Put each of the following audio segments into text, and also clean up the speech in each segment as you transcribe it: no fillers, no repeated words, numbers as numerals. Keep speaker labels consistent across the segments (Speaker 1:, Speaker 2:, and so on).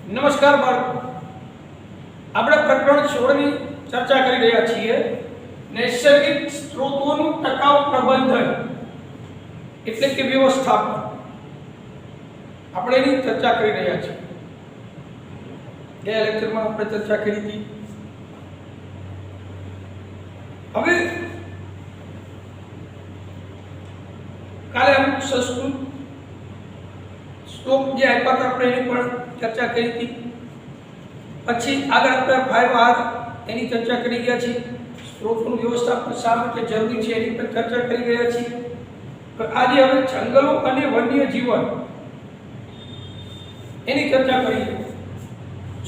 Speaker 1: નમસ્કાર બાળકો, આપણે પ્રકરણ 16 ની ચર્ચા કરી રહ્યા છીએ. નૈસર્ગિક સ્ત્રોતોનું ટકાઉ પ્રબંધન એટલે કે વ્યવસ્થાપન, આપણે એની ચર્ચા કરી રહ્યા છીએ. ગયા લેક્ચરમાં આપણે ચર્ચા કરી હતી. હવે કાલે અમુક સંસ્કૃત શ્લોક જે આપ્યા હતા આપણે એની પણ ચર્ચા કરી હતી. પછી આગળ આપણે 5R એની ચર્ચા કરી ગયા છીએ. સ્ત્રોતનું વ્યવસ્થાપન શા માટે જરૂરી છે એની પર ચર્ચા કરી ગયા છીએ. તો આજે હવે જંગલો અને વન્ય જીવન એની ચર્ચા કરીએ.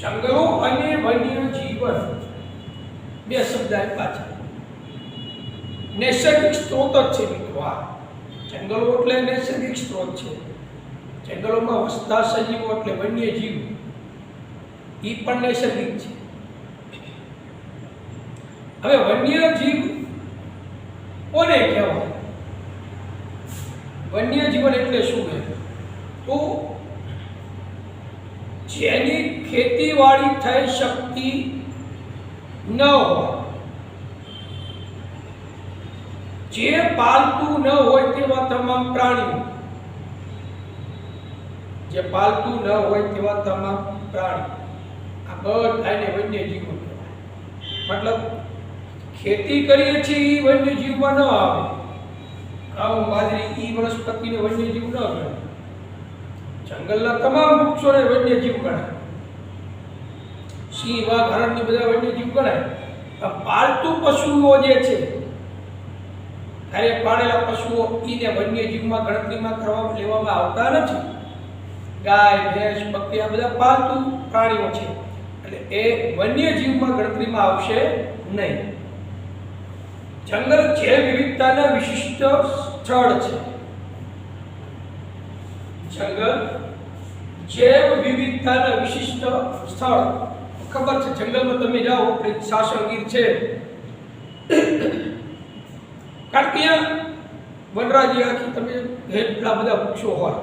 Speaker 1: જંગલો અને વન્ય જીવન બે શબ્દ આપ્યા છે. નૈસર્ગિક સ્ત્રોત જ છે મિત્રો. આ જંગલો એટલે નૈસર્ગિક સ્ત્રોત છે. જંગલોમાં વસતા સજીવો એટલે વન્ય જીવ, એ પણ નૈસર્ગિક છે. હવે વન્ય જીવ કોને કહેવાય? વન્ય જીવન એટલે શું છે? તો જેની ખેતીવાડી થઈ શકતી ન હોય, જે પાલતુ ન હોય તેવા તમામ પ્રાણીઓ, જે પાલતુ ન હોય તેવા તમામ પ્રાણી, આ બધાને વન્ય જીવો કહેવાય. મતલબ ખેતી કરીએ છીએ એ વન્ય જીવમાં ન આવે. ઘઉં, બાજરી એ વનસ્પતિને વન્ય જીવ ન ગણાય. જંગલના તમામ વૃક્ષોને વન્ય જીવ ગણાય. સિંહ, વાઘ, હરણ બધા વન્ય જીવ ગણાય. પાલતુ પશુઓ જે છે, ઘરે પાળેલા પશુઓ, એને વન્ય જીવમાં ગણતરીમાં કરવા લેવામાં આવતા નથી. ગાય, ભેંસ, બકરી આ બધા પાલતુ પ્રાણીઓ છે, એટલે એ વન્ય જીવમાં ગણતરીમાં આવશે નહીં. જંગલ જૈવ વિવિધતાના વિશિષ્ટ સ્થળ છે. જંગલ જૈવ વિવિધતાના વિશિષ્ટ સ્થળ. ખબર છે, જંગલમાં તમે જાઓ, આપણે સાસણગીર છે, કારણ કે વનરાજી આખી તમે એટલા બધા વૃક્ષો હોય.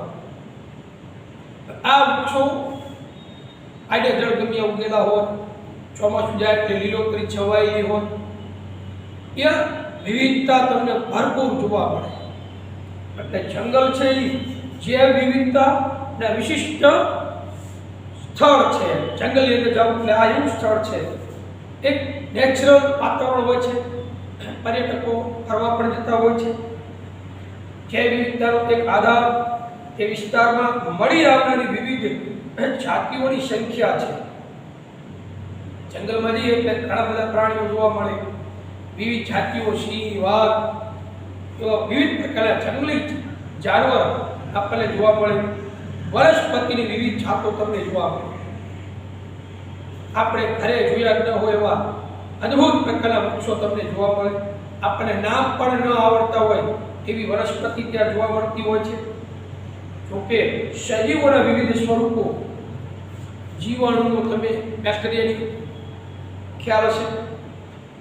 Speaker 1: આ વૃક્ષો આડે જળગમિયા ઉગેલા હોય, ચોમાસું જાય એટલે લીલોતરી છવાયેલી હોય, ત્યાં વિવિધતા તમને ભરપૂર જોવા મળે. એટલે જંગલ છે એ જૈવ વિવિધતાના વિશિષ્ટ સ્થળ છે. જંગલની અંદર જાવ એટલે આ એવું સ્થળ છે. એક નેચરલ વાતાવરણ હોય છે, પર્યટકો ફરવા પણ જતા હોય છે. જૈવ વિવિધતાનો એક આધાર એ વિસ્તારમાં મળી આવનારી વિવિધ જાતિઓની સંખ્યા છે. જંગલમાં જઈએ એટલે ઘણા બધા પ્રાણીઓ જોવા મળે, વિવિધ જાતિઓ, સિંહ, વાઘ, એવા વિવિધ પ્રકારના જંગલી જાનવર આપણને જોવા મળે. વનસ્પતિની વિવિધ જાતો તમને જોવા મળે. આપણે ઘરે જોયા ન હોય એવા અદ્ભુત પ્રકારના વૃક્ષો તમને જોવા મળે. આપણને નામ પણ ન આવડતા હોય એવી વનસ્પતિ ત્યાં જોવા મળતી હોય છે. જોકે સજીવોના વિવિધ સ્વરૂપો, જીવાણુઓ, તમે બેક્ટેરિયાની ખ્યાલ હશે,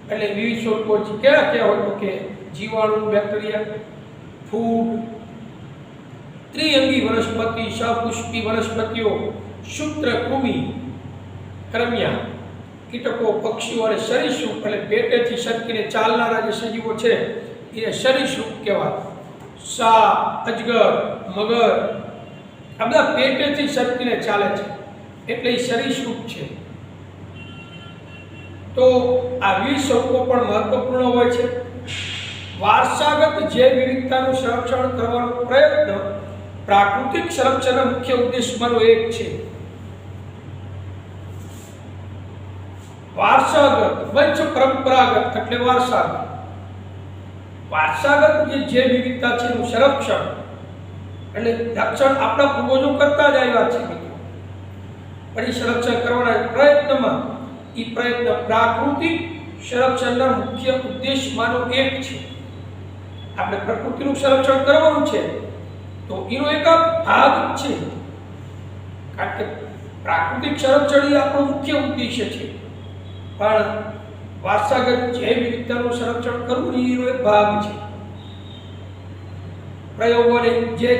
Speaker 1: એટલે વિવિધ સ્વરૂપો કયા કયા હોય? તો કે જીવાણુ, બેક્ટેરિયા, ફૂગ, ત્રિઅંગી વનસ્પતિ, સપુષ્પી વનસ્પતિઓ, સૂત્રકૃમિ, કર્મ્યા, કીટકો, પક્ષીઓ અને સરીસૃપ, એટલે પેટેથી સરકીને ચાલનારા જે સજીવો છે એને સરીસૃપ કહેવાય. સાપ, અજગર, મગર આ બધા પેટેથી સરકીને ચાલે છે, એટલે એ સરીસૃપ છે. તો આ વિવિધ સ્વરૂપો પણ મહત્વપૂર્ણ હોય છે. વારસાગત જૈવ વિવિધતાનું સંરક્ષણ કરવાનો પ્રયત્ન પ્રાકૃતિક સંરક્ષણના મુખ્ય ઉદ્દેશમાંનો એક છે. વારસાગત, વંશ પરંપરાગત એટલે વારસાગત. વારસાગત જે જૈવ વિવિધતા છે એનું સંરક્ષણ એટલે રક્ષણ આપણા પૂર્વજો કરતા જ આવ્યા છે મિત્રો. પણ એ સંરક્ષણ કરવાના પ્રયત્નમાં એ પ્રયત્ન પ્રાકૃતિક સંરક્ષણના મુખ્ય ઉદ્દેશમાંનો એક છે. આપણે પ્રકૃતિનું સંરક્ષણ કરવાનું છે તો એનો એક ભાગ છે, કારણ કે પ્રાકૃતિક સંરક્ષણ એ આપણો મુખ્ય ઉદ્દેશ્ય છે. પણ વારસાગત જૈવ વિવિધતાનું સંરક્ષણ કરવું એનો એક ભાગ છે. પ્રયોગોને જે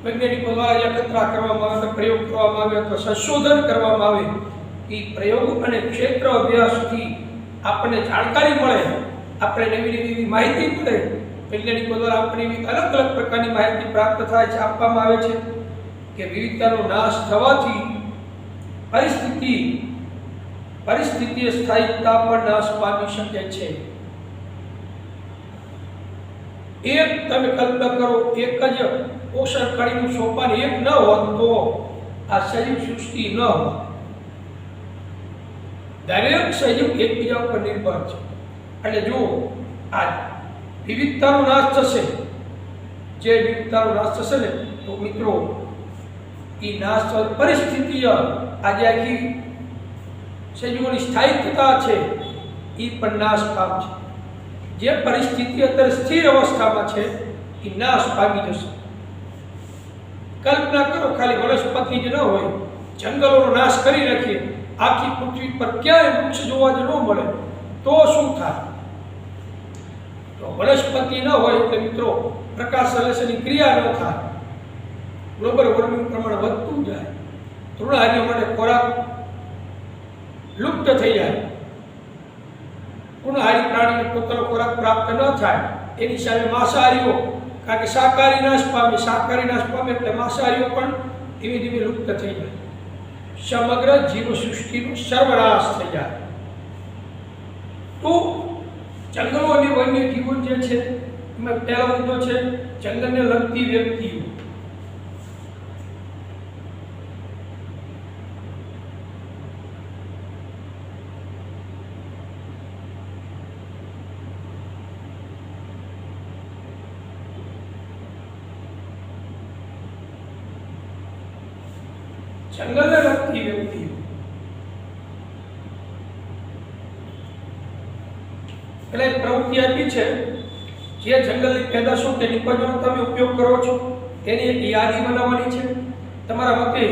Speaker 1: વૈજ્ઞાનિકો દ્વારા જે ખતરા કરવામાં આવે, પ્રયોગ કરવામાં આવે અથવા સંશોધન કરવામાં આવે, એ પ્રયોગ અને ક્ષેત્ર અભ્યાસથી આપણને જાણકારી મળે, આપણે નવી નવી માહિતી મળે. વૈજ્ઞાનિકો દ્વારા આપણને એવી અલગ અલગ પ્રકારની માહિતી પ્રાપ્ત થાય છે, આપવામાં આવે છે કે વિવિધતાનો નાશ થવાથી પરિસ્થિતિએ સ્થાયિકતા પણ નાશ પામી શકે છે. એક તમે કલ્પના કરો, એક જ પોષણ કળીનું સોપાન એક ન હોત તો આ સજીવ સૃષ્ટિ ન હોત. દરેક સજીવ એકબીજા ઉપર નિર્ભર છે. એટલે જો આ વિવિધતાનો નાશ થશે, જે વિવિધતાનો નાશ થશે ને, તો મિત્રો એ નાશ પરિસ્થિતિય આજે આખી સજીવોની સ્થાયિકતા છે એ પણ નાશ પામશે. જે પરિસ્થિતિ અત્યારે સ્થિર અવસ્થામાં છે એ નાશ પામી જશે. કલ્પના કરો, ખાલી વનસ્પતિ જ ન હોય, જંગલોનો નાશ કરી નાખીએ, આખી પૃથ્વી પર ક્યાંય વૃક્ષ જોવા જ ન મળે તો શું થાય? તો વનસ્પતિ ન હોય એટલે મિત્રો પ્રકાશ સંશ્લેષણની ક્રિયા ન થાય, ગ્લોબલ વોર્મિંગ પ્રમાણ વધતું જાય, તૃણહારીઓ માટે ખોરાક લુપ્ત થઈ જાય, તૃણહારી પ્રાણીને પોતાનો ખોરાક પ્રાપ્ત ન થાય. એની સામે માંસાહારીઓ, કારણ કે શાકાહારી નાશ પામે એટલે માંસાહારીઓ પણ ધીમે ધીમે લુપ્ત થઈ જાય. સમગ્ર જીવસૃષ્ટિનો સર્વનાશ થઈ જાય. તો જંગલો અને વન્ય જીવન જે છે એમાં પહેલો મુદ્દો છે જંગલને લગતી વ્યક્તિઓ. જંગલને લગતી વ્યક્તિઓ એટલે પ્રવૃત્તિ આપી છે, જે જંગલની પેદાશો કે નિપજોનો તમે ઉપયોગ કરો છો તેની એક યાદી બનાવવાની છે. તમારા મતે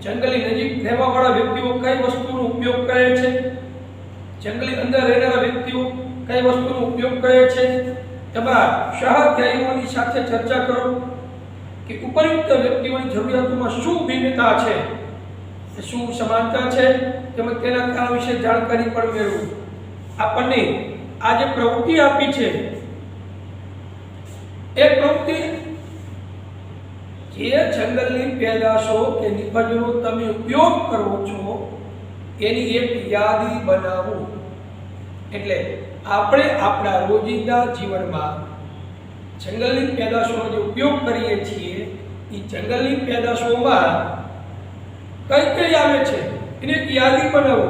Speaker 1: જંગલની નજીક રહેવાવાળા વ્યક્તિઓ કઈ વસ્તુનો ઉપયોગ કરે છે, જંગલની અંદર રહેનારા વ્યક્તિઓ કઈ વસ્તુનો ઉપયોગ કરે છે. તમારા સહધ્યાયીઓની સાથે ચર્ચા કરો કે ઉપયુક્ત વ્યક્તિઓની જરૂરિયાતોમાં શું ભિન્નતા છે, શું સમાનતા છે, તેમજ તેના કારણ વિશે જાણકારી પણ મેળવો. આપણને આ જે પ્રવૃત્તિ આપી છે એ પ્રવૃત્તિ જે જંગલની પેદાશો કે નિપજોનો તમે ઉપયોગ કરો છો એની એક યાદી બનાવો. એટલે આપણે આપણા રોજિંદા જીવનમાં જંગલની પેદાશોનો જે ઉપયોગ કરીએ છીએ એ જંગલની પેદાશોમાં કઈ કઈ આવે છે એની એક યાદી બનાવો.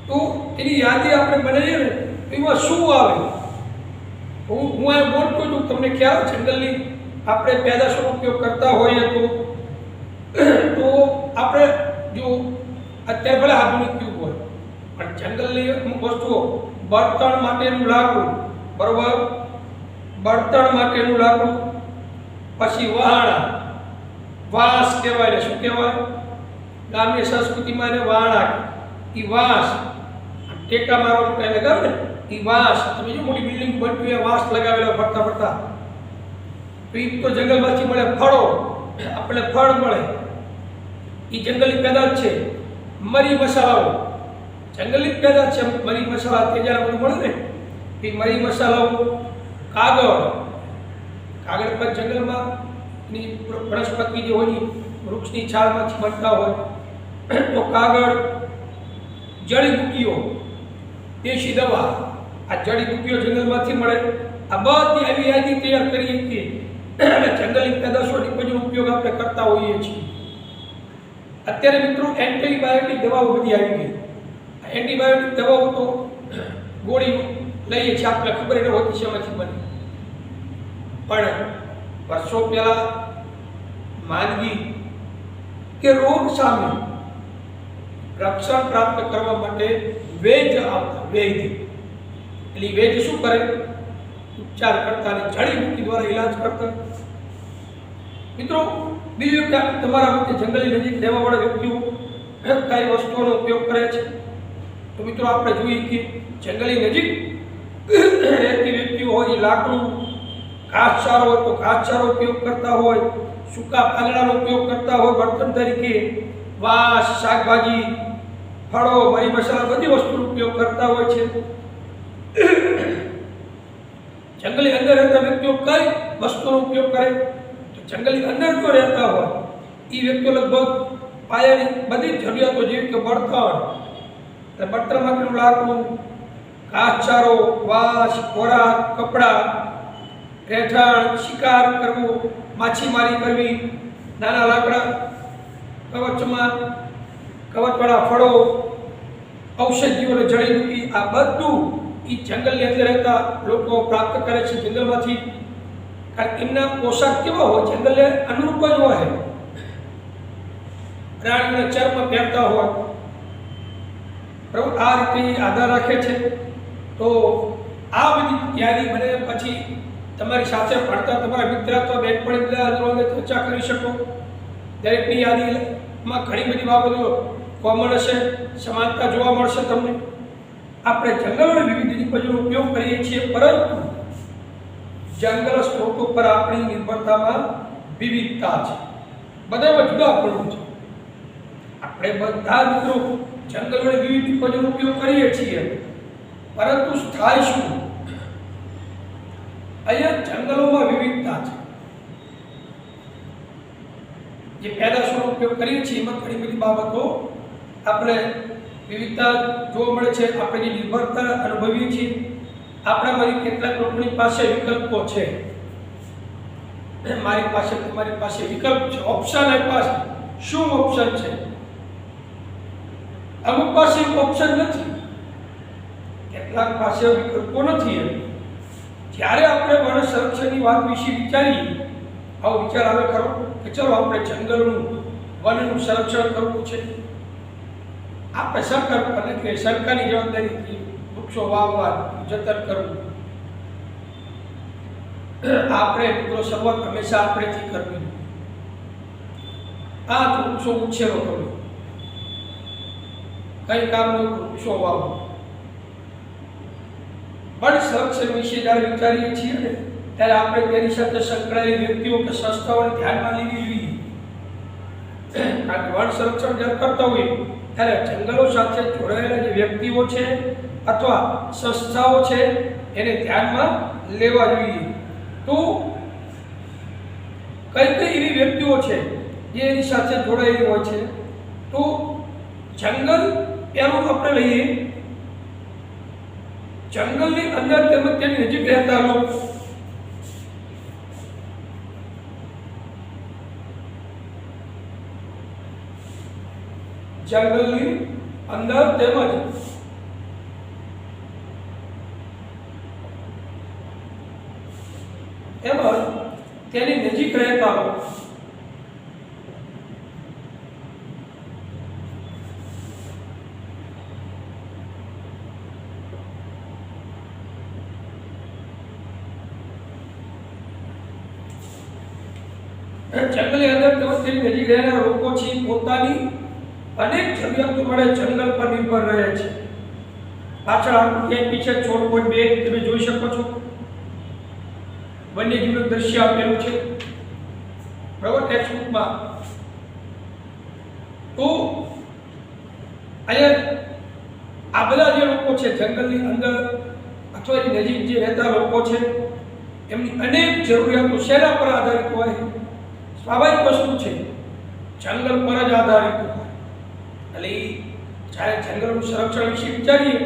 Speaker 1: તો એની યાદી આપણે બનાવીએ ને એમાં શું આવે? હું આ બોલતો છું, તમને ખ્યાલ જંગલની આપણે પેદાશોનો ઉપયોગ કરતા હોઈએ તો આપણે જો અત્યારે ભલે આધુનિક યુગ હોય પણ જંગલની અમુક વસ્તુઓ, બળતણ માટેનું લાકડું, બરોબર, બળતણ માટેનું લાકડું, પછી વહાણા, વાંસ કહેવાય ને શું કહેવાય ગામની સંસ્કૃતિમાં એને વહાણા, એ વાંસ ટેકા મારવા માટે લગાવે ને એ વાંસ. તમે જો મોટી બિલ્ડિંગ બનતી એ વાંસ લગાવેલા ફરતા ફરતા, તો એ તો જંગલમાંથી મળે. ફળો, આપણે ફળ મળે એ જંગલની પેદાશ છે. મરી મસાલાઓ જંગલની પેદાશ છે. મરી મસાલા તેજારા બધું મળે ને એ મરી મસાલાઓ. કાગળ પર જંગલમાં ની વનસ્પતિ જે હોય વૃક્ષની છાલમાંથી બનતા હોય તો કાગળ, જડીબુટ્ટીઓ, દેશી દવા, આ જડીબુટ્ટીઓ જંગલમાંથી મળે. આ બધી આવી યાદી તૈયાર કરીએ છીએ અને જંગલની પેદાશોની બધો ઉપયોગ આપણે કરતા હોઈએ છીએ. અત્યારે મિત્રો એન્ટીબાયોટિક દવાઓ બધી આવી ગઈ. એન્ટીબાયોટિક દવાઓ તો ગોળી લઈએ છીએ, આપણે ખબર ન હોતી શેમાંથી બને. પણ વર્ષો પહેલા માંદગી કે રોગ સામે રક્ષણ પ્રાપ્ત કરવા માટે વૈદ્ય આવતા. એટલે વૈદ્ય શું કરે? ઉપચાર કરતા અને જડીબુટ્ટી દ્વારા ઈલાજ કરતા. મિત્રો બીજું કે તમારા મતે જંગલની નજીક રહેવાવાળા વ્યક્તિઓ કઈ વસ્તુઓનો ઉપયોગ કરે છે? તો મિત્રો આપણે જોઈએ કે જંગલની નજીક રહેતી વ્યક્તિઓ હોય લાકડું, ઘાસચારો હોય તો ઘાસચારો ઉપયોગ કરતા હોય, સૂકા પાંદડાનો ઉપયોગ કરતા હોય બળતણ તરીકે, વાંસ, શાકભાજી, ફળો, મરી મસાલા બધી વસ્તુનો ઉપયોગ કરતા હોય છે. જંગલની અંદર રહેતા વ્યક્તિઓ કઈ વસ્તુનો ઉપયોગ કરે? તો જંગલની અંદર જો રહેતા હોય એ વ્યક્તિઓ લગભગ પાયાની બધી જરૂરિયાતો જેવી કે બળતણ, એટલે બળતણ માટેનું લાકડું, ઘાસચારો, વાંસ, ખોરાક, કપડાં, રહેઠાણ, શિકાર કરવું, માછીમારી કરવી, નાના લાકડા, કવચવાળા ફળો, ઔષધિઓ અને જડીબુટી, આ બધું એ જંગલની અંદર રહેતા લોકો પ્રાપ્ત કરે છે જંગલમાંથી. કારણ કે એમના પોશાક કેવા હોય? જંગલને અનુરૂપ જ હોય. પ્રાણીઓને ચર્મ પહેરતા હોય. બરાબર, આ રીતે આધાર રાખે છે. તો આ બધી યાદી મને પછી તમારી સાથે ભણતા તમારા મિત્ર અથવા બેનપણી બધા અંદર ચર્ચા કરી શકો. દરેકની યાદીમાં ઘણી બધી બાબતો કોમન હશે, સમાનતા જોવા મળશે તમને. આપણે જંગલોની વિવિધ નીપજોનો ઉપયોગ કરીએ છીએ, પરંતુ જંગલ સ્ત્રોતો પર આપણી નિર્ભરતામાં વિવિધતા છે. બધામાં જુદાપણું છે. આપણે બધા મિત્રો જંગલોની વિવિધ નીપજોનો ઉપયોગ કરીએ છીએ, પરંતુ સ્થાયી શું? અહીંયા જંગલોમાં વિવિધતા છે. જે પેદાશોનો ઉપયોગ કરીએ છીએ એમાં ઘણી બધી બાબતો આપણે વિવિધતા જોવા મળે છે. આપણે જે નિર્ભરતા અનુભવીએ છીએ, આપણામાંથી કેટલાક લોકોની પાસે વિકલ્પો છે. મારી પાસે, તમારી પાસે વિકલ્પ છે, ઓપ્શન આપ્યા છે. શું ઓપ્શન છે? અમુક પાસે ઓપ્શન નથી, કેટલાક પાસે વિકલ્પો નથી. જ્યારે આપણે વન સંરક્ષણની વાત વિશે વિચારીએ, આવો વિચાર આવે ખરો કે ચલો આપણે જંગલનું, વનનું સંરક્ષણ કરવું છે. આપણે સરકાર એટલે કે સરકારની જવાબદારીથી વૃક્ષો વાવવા, જતન કરવું. આપણે મિત્રો શરૂઆત હંમેશા આપણેથી કરવી. આ વૃક્ષો ઉછેરો કરવો, કઈ કામનું વૃક્ષો વાવો. વન સંરક્ષણ વિશે જ્યારે વિચારીએ છીએ ને, ત્યારે આપણે તેની સાથે સંકળાયેલી વ્યક્તિઓ કે સંસ્થાઓને ધ્યાનમાં લેવી જોઈએ. કારણ કે વન સંરક્ષણ જ્યારે કરતા હોઈએ ત્યારે જંગલો સાથે જોડાયેલા જે વ્યક્તિઓ છે અથવા સંસ્થાઓ છે એને ધ્યાનમાં લેવા જોઈએ. તો કઈ કઈ એવી વ્યક્તિઓ છે જે એની સાથે જોડાયેલી હોય છે? તો જંગલ એનું આપણે લઈએ, જંગલની અંદર તેમજ તેની નજીક રહેતા લોકો. જંગલની અંદર તેમજ તેની નજીક રહેતા લોકો. જંગલની અંદર તેમજ તેની નજીક રહેનારા લોકો છે પોતાની અનેક જરૂરિયાતો માટે જંગલ પર નિર્ભર રહે છે. પાછળ આકૃતિ આપી છે 16.2 તમે જોઈ શકો છો. વન્યજીવનું દ્રશ્ય આપેલું છે બરાબર ટેક્સ્ટબુકમાં. તો અહીંયા આ બધા જે લોકો છે જંગલની અંદર અથવા એની નજીક જે રહેતા લોકો છે, એમની અનેક જરૂરિયાતો શેના પર આધારિત હોય? સ્વાભાવિક વસ્તુ છે, જંગલ પર જ આધારિત હોય. એટલે જ્યારે જંગલનું સંરક્ષણ વિશે વિચારીએ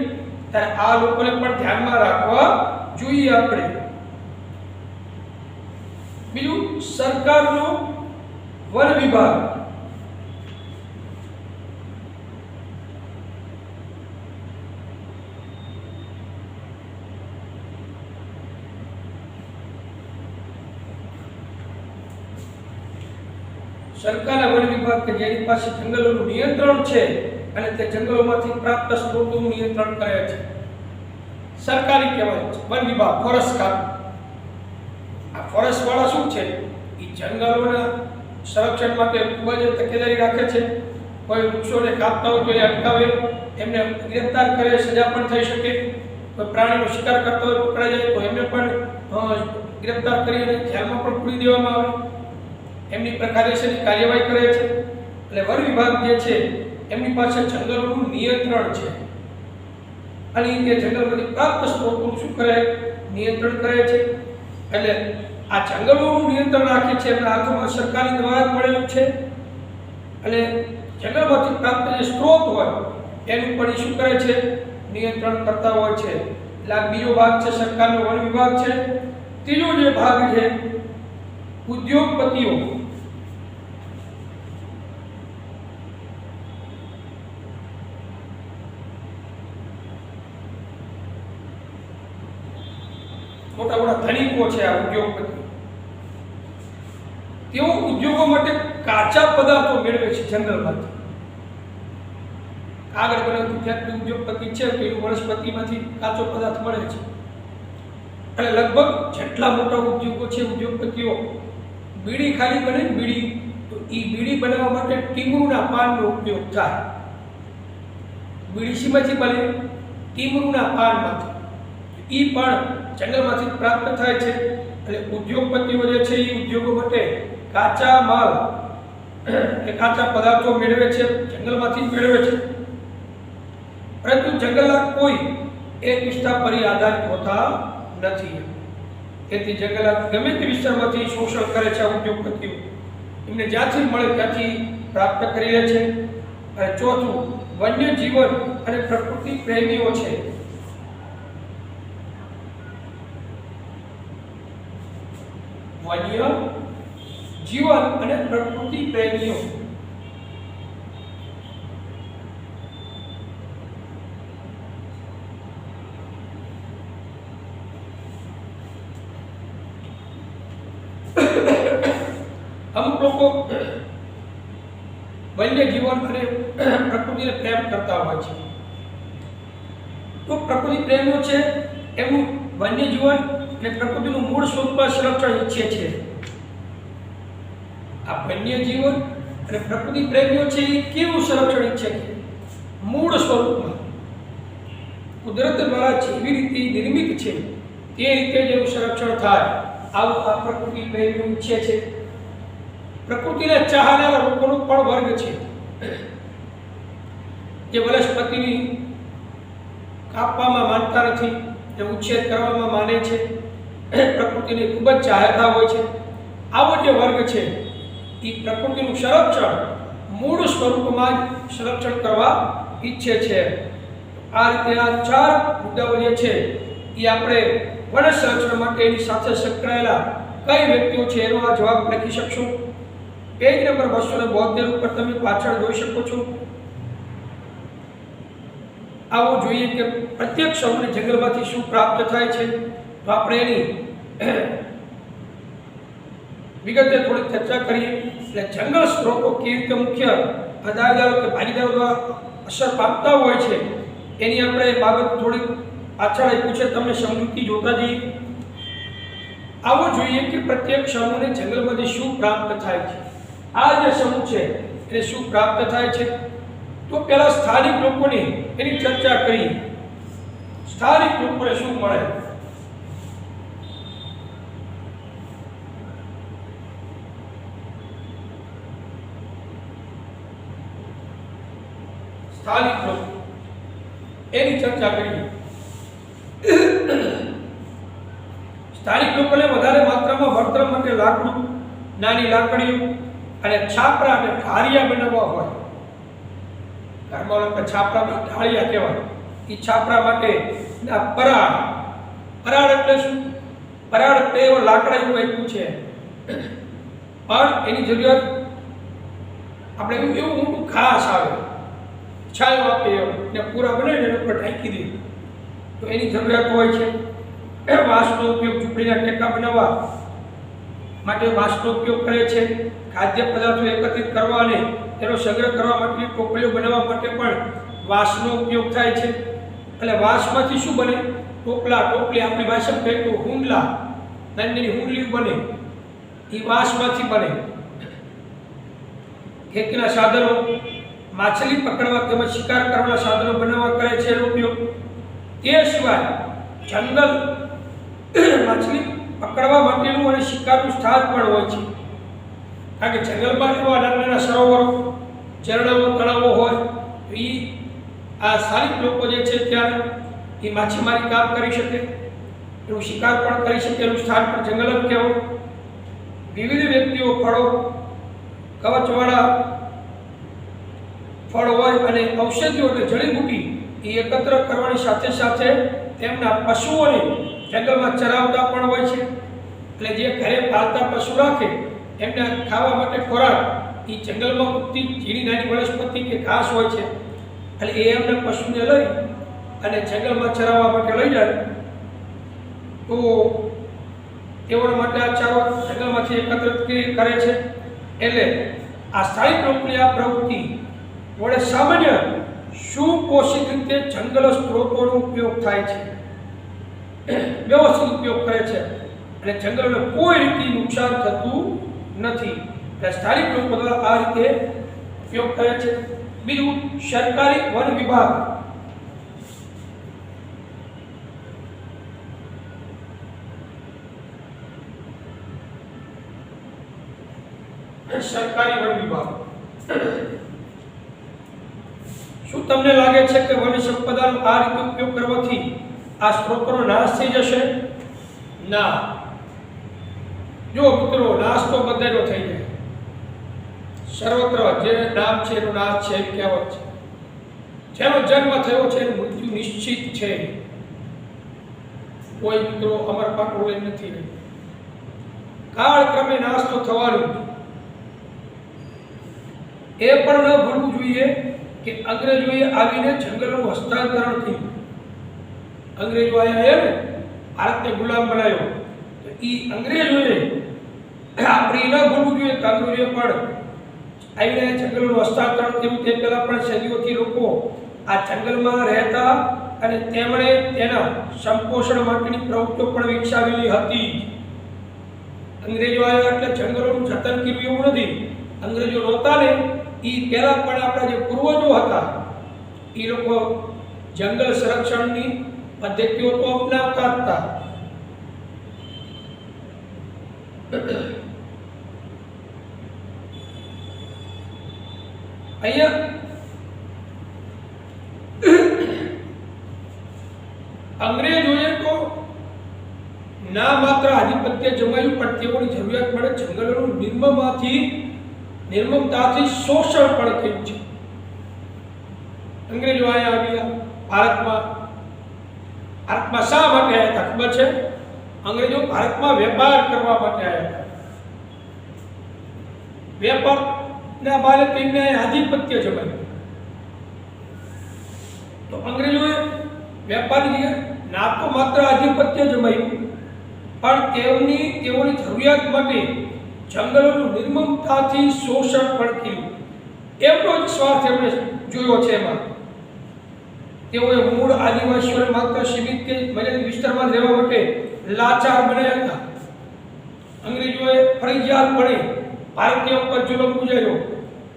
Speaker 1: ત્યારે આ લોકોને પણ ધ્યાનમાં રાખવા જોઈએ આપણે. બીજું, સરકારનો વન વિભાગ. સરકારના વન વિભાગ કે જેની પાસે જંગલોનું નિયંત્રણ છે અને તે જંગલોમાંથી પ્રાપ્ત સ્ત્રોતોનું નિયંત્રણ કરે છે, સરકારી કહેવાય છે વન વિભાગ, ફોરેસ્ટ ખાતું. આ ફોરેસ્ટ વાળા શું છે? એ જંગલોના સંરક્ષણ માટે ખૂબ જ તકેદારી રાખે છે. કોઈ વૃક્ષોને કાપતા હોય તો એ અટકાવે, એમને ગ્રેપ્તાર કરે, સજા પણ થઈ શકે. કોઈ પ્રાણીનો શિકાર કરતા હોય પકડાઈ જાય તો એમને પણ गिरफ्तार કરીને જેલમાં પણ પૂરી દેવામાં આવે, એમની પર કાયદેસરની કાર્યવાહી કરે છે। એટલે વન વિભાગ જે છે એમની પાસે જંગલોનું નિયંત્રણ છે અને એ જંગલમાંથી પ્રાપ્ત સ્ત્રોતોનું શું કરે, નિયંત્રણ કરે છે। એટલે આ જંગલોનું નિયંત્રણ રાખે છે એમના હાથમાં સરકારી દ્વારા જ મળેલું છે અને જંગલમાંથી પ્રાપ્ત જે સ્ત્રોત હોય એનું પણ શું કરે છે, નિયંત્રણ કરતા હોય છે। એટલે આ બીજો ભાગ છે સરકારનો વન વિભાગ છે। ત્રીજો જે ભાગ છે ઉદ્યોગપતિઓ, મોટા મોટા ધનિકો છે આ ઉદ્યોગપતિ, તેઓ ઉદ્યોગો માટે કાચા પદાર્થો મેળવે છે જંગલમાંથી। આગળ બનાવતું ફેક્ટરી ઉદ્યોગપતિ છે કે વનસ્પતિમાંથી કાચો પદાર્થ મળે છે અને લગભગ જેટલા મોટા ઉદ્યોગો છે ઉદ્યોગપતિઓ બીડી ખાલી બને બીડી, તો એ બીડી બનાવવા માટે ટીમરૂના પાનનો ઉપયોગ થાય। બીડી શીમાંથી બને, ટીમરૂના પાનમાંથી, એ પણ જંગલમાંથી પ્રાપ્ત થાય છે। એટલે ઉદ્યોગપતિઓ જે છે એ ઉદ્યોગો માટે કાચા માલ કે કાચા પદાર્થો મેળવે છે, જંગલમાંથી મેળવે છે। પરંતુ જંગલના કોઈ એક વિસ્તાર પર આધારિત હોતા નથી, તેથી જંગલના ગમે તે વિસ્તારમાંથી શોષણ કરે છે આ ઉદ્યોગપતિઓ, એમને જ્યાંથી મળે ત્યાંથી પ્રાપ્ત કરી લે છે। અને ચોથું વન્ય જીવન અને પ્રકૃતિ પ્રેમીઓ છે। વન્ય જીવન અને પ્રકૃતિ પ્રેમીઓ, અમુક લોકો વન્ય જીવન અને પ્રકૃતિને પ્રેમ કરતા હોય છે, તો પ્રકૃતિ પ્રેમીઓ છે એમનું વન્ય જીવન અને પ્રકૃતિનું મૂળ સ્વરૂપમાં સંરક્ષણ ઈચ્છે છે। આ વન્ય જીવન અને પ્રકૃતિ પ્રેમીઓ છે એ કેવું સંરક્ષણ ઈચ્છે છે, મૂળ સ્વરૂપમાં કુદરત દ્વારા જેવી રીતે નિર્મિત છે તે રીતે જેનું સંરક્ષણ થાય આવું આ પ્રકૃતિ પ્રેમીઓ ઈચ્છે છે। પ્રકૃતિને ચાહનારા લોકોનો પણ વર્ગ છે જે વનસ્પતિની કાપવામાં માનતા નથી, જે ઉછેર કરવામાં માને છે, પ્રકૃતિની ખૂબ જ ચાહતા હોય છે। આવો જે વર્ગ છે એ પ્રકૃતિનું સંરક્ષણ મૂળ સ્વરૂપમાં જ સંરક્ષણ કરવા ઈચ્છે છે। આ રીતે આ ચાર મુદ્દાઓ જે છે એ આપણે વન સંરક્ષણ માટે એની સાથે સંકળાયેલા કઈ વ્યક્તિઓ છે એનો આ જવાબ લખી શકશો। પેજ નંબર 272 ઉપર તમે પાછળ જોઈ શકો છો। આવો જોઈએ કે પ્રત્યક્ષ અમને જંગલમાંથી શું પ્રાપ્ત થાય છે, તો આપણે એની વિગતે થોડી ચર્ચા કરીએ। એટલે જંગલ સ્ત્રોતો કેવી રીતે મુખ્ય અદાયદારો કે ભાગીદારો દ્વારા અસર પામતા હોય છે એની આપણે બાબત થોડી પાછળ આપ્યું છે, તમને સમજૂતી જોતા જઈએ। આવો જોઈએ કે પ્રત્યેક સમૂહને જંગલમાંથી શું પ્રાપ્ત થાય છે। આ જે સમૂહ છે એને શું પ્રાપ્ત થાય છે, તો પહેલા સ્થાનિક લોકોની એની ચર્ચા કરી। સ્થાનિક લોકોને શું મળે, સ્થાનિક લોકો એની ચર્ચા કરીએ। સ્થાનિક લોકોને વધારે માત્રામાં વળતર માટે લાકડું, નાની લાકડીઓ અને છાપરા અને ઢાળિયા બનાવવા હોય, ઘરમાં લોકો છાપરામાં ઢાળિયા કહેવાય, એ છાપરા માટે પરાળ, પરાળ એટલે શું, પરાળ એટલે એવો લાકડા એવું આપ્યું છે પણ એની જરૂરિયાત આપણે એવું મોટું ઘાસ આવે છાંયો આપે ને પૂરા બનાવીને એના ઉપર ઢાંકી દે તો એની જરૂરિયાત હોય છે। વાંસનો ઉપયોગ ઝૂંપડીના ટેકા બનાવવા માટે વાંસનો ઉપયોગ કરે છે। ખાદ્ય પદાર્થો એકત્રિત કરવા અને તેનો સંગ્રહ કરવા માટે ટોપલીઓ બનાવવા માટે પણ વાંસનો ઉપયોગ થાય છે। એટલે વાંસમાંથી શું બને, ટોપલા, ટોપલી આપણી ભાષામાં કહીએ તો હુંડલા, નાની નાની હુંડલી બને એ વાંસમાંથી બને। ખેતીના સાધનો, માછલી પકડવા તેમજ શિકાર કરવાના સાધનો બનાવવા કરે છે એનો ઉપયોગ। તે સિવાય જંગલ માછલી પકડવા માટેનું અને શિકારનું સ્થાન પણ હોય છે. કારણ કે જંગલમાં એવા નાના નાના સરોવરો, ઝરણાઓ, તળાવો હોય તો એ આ સ્થાનિક લોકો જે છે ત્યાં એ માછીમારી કામ કરી શકે, એનું શિકાર પણ કરી શકે, એનું સ્થાન પણ જંગલ જ કહેવાય. વિવિધ વ્યક્તિઓ ફળો, કવચવાળા ફળ હોય અને ઔષધિઓ અને જડીબુટી એ એકત્ર કરવાની સાથે સાથે તેમના પશુઓને જંગલમાં ચરાવતા પણ હોય છે. એટલે જે ઘરે પાલતા પશુ રાખે એમને ખાવા માટે ખોરાક એ જંગલમાં ઉગતી ઝીણી નાની વનસ્પતિ કે ઘાસ હોય છે, એટલે એ એમના પશુને લઈ અને જંગલમાં ચરાવવા માટે લઈ જાય તો તેઓના માટે આ ચારો જંગલમાંથી એકત્રિત કરે છે. એટલે આ સ્થાનિક લોકોની આ પ્રવૃત્તિ વડે સામાન્ય સુપોષિત રીતે જંગલ સ્ત્રોતોનો ઉપયોગ થાય છે, વ્યવસ્થિત ઉપયોગ કરે છે અને જંગલોને કોઈ રીતે નુકસાન થતું નથી. એટલે સ્થાનિક લોકો દ્વારા આ રીતે ઉપયોગ કરે છે. બીજું, સરકારી વન વિભાગ સરકારી વન વિભાગ શું તમને લાગે છે કે વન સંપદાનો આ રીતે ઉપયોગ કરવાથી આ સ્ત્રોતોનો નાશ થઈ જશે? ના. જો મિત્રો, નાશ તો બધાનો થઈ જાય. સર્વત્ર જે નામ છે એનો નાશ છે એવી કહેવત છે. જેનો જન્મ થયો છે એનું મૃત્યુ નિશ્ચિત છે. કોઈ મિત્રો અમર પાકું નથી રહ્યું. કાળક્રમે નાશ તો થવાનું. એ પણ ન ભૂલવું જોઈએ કે અંગ્રેજોએ આવીને જંગલોનું હસ્તાંતરણ થયું. અંગ્રેજો આવ્યા ને ભારતને ગુલામ બનાવ્યો, તો એ અંગ્રેજોએ આપણે ન ભૂલવું જોઈએ કે અંગ્રેજોએ પણ આવીને જંગલોનું હસ્તાંતરણ થયું. તે પહેલા પણ સદીઓથી લોકો આ જંગલમાં રહેતા અને તેમણે તેના સંપોષણ માટેની પ્રવૃત્તિઓ પણ વિકસાવેલી હતી. અંગ્રેજો આવ્યા એટલે જંગલોનું જતન કર્યું એવું નથી. અંગ્રેજો નહોતા ને એ પહેલા પણ આપણા જે પૂર્વજો હતા એ લોકો જંગલ સંરક્ષણની પદ્ધતિઓ તો અપનાવતા હતા. અહીંયા અંગ્રેજોએ તો ના માત્ર આધિપત્ય જમાવ્યું પણ તેઓની જરૂરિયાત પડે જંગલોનું નિર્મમતાથી શોષણ પણ થયું છે. અંગ્રેજો આવ્યા ભારતમાં શા માટે આવ્યા હતા ખબર છે? અંગ્રેજો ભારતમાં વેપાર કરવા માટે આવ્યા હતા. વેપારના બારે તેમને આધિપત્ય જમાવ્યું. તો અંગ્રેજોએ વેપારની ના તો માત્ર આધિપત્ય જમાવ્યું પણ તેઓની જરૂરિયાત માટે જંગલોનું નિર્મમતાથી શોષણ પણ કર્યું. એમનો જ સ્વાર્થ એમણે જોયો છે. એમાં તેઓએ મૂળ આદિવાસીઓને માત્ર સીમિત કે મર્યાદિત વિસ્તારમાં રહેવા માટે લાચાર બનાવ્યા હતા. અંગ્રેજોએ ફરજિયાતપણે ભારતીય ઉપર જુલમ ગુજાર્યો.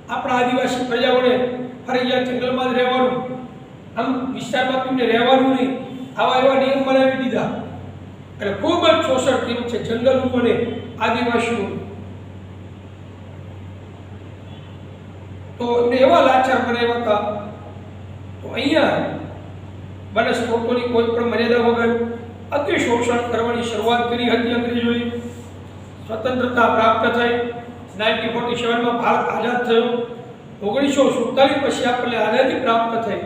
Speaker 1: આપણા આદિવાસી પ્રજાઓને ફરજિયાત જંગલમાં જ રહેવાનું, આમ વિસ્તારમાં તેમને રહેવાનું નહીં, આવા એવા નિયમ બનાવી દીધા. એટલે ખૂબ જ શોષણ થયું છે જંગલનું અને આદિવાસીઓનું. તો એમને એવા લાચાર બનાવ્યા હતા. તો અહીંયા વન સ્ત્રોતોની કોઈ પણ મર્યાદા વગર અતિ શોષણ કરવાની શરૂઆત કરી હતી અંગ્રેજોએ. સ્વતંત્રતા પ્રાપ્ત થઈ 1947માં ભારત આઝાદ થયો. 1947 પછી આપણને આઝાદી પ્રાપ્ત થઈ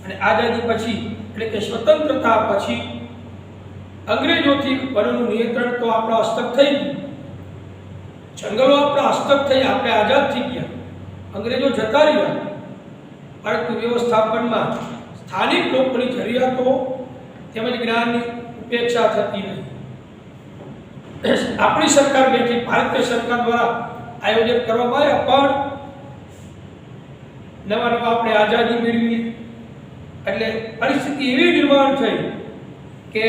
Speaker 1: અને આઝાદી પછી એટલે કે સ્વતંત્રતા પછી અંગ્રેજોથી વનનું નિયંત્રણ તો આપણા હસ્તક થઈ ગયું. જંગલો આપણા હસ્તક થઈ, આપણે આઝાદ થઈ ગયા. અંગ્રેજો જતા રહ્યા પરંતુ વ્યવસ્થાપનમાં સ્થાનિક લોકોની જરૂરિયાતો તેમજ જ્ઞાનની ઉપેક્ષા થતી નહીં. આપણી સરકાર બેઠી, ભારતીય સરકાર દ્વારા આયોજન કરવામાં આવ્યા પણ નવા આપણે આઝાદી મેળવી એટલે પરિસ્થિતિ એવી નિર્માણ થઈ કે